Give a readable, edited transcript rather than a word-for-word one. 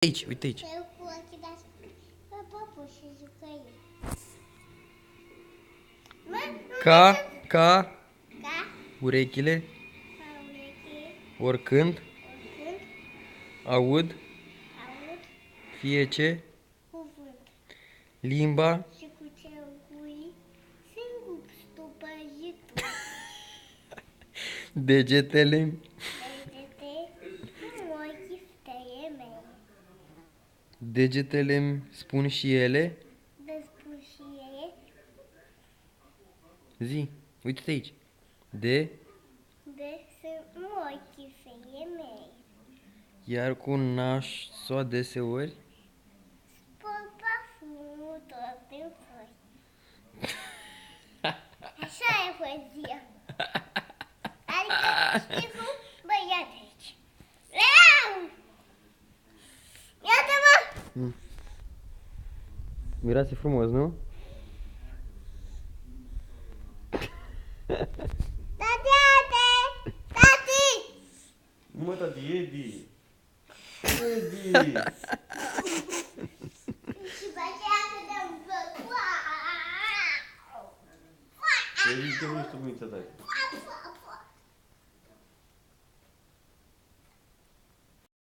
Aici, uite aici. Eu cu ochii dați pe păpuși și jucării. Ca Ca urechile, ureche, oricând oricând aud aud fie ce cuvânt limba și cu ce gui singur stupăjitul. degetele Degete în ochii stăie mei. degetele spun și ele Despușie zi, uite aici. De de sunt ochii feie mei. iar cu nasul adeseori Spăl parfumul tot din foi. Așa e poezia. Adică știi cum? Băi, ia-te aici. Leau! Iată-mă! miroase frumos, nu? Tati, ate! Tati! Mă, tati, Edi! Edi! Și pe aceea că dăm văd. Edi, te uiți tu, mința ta.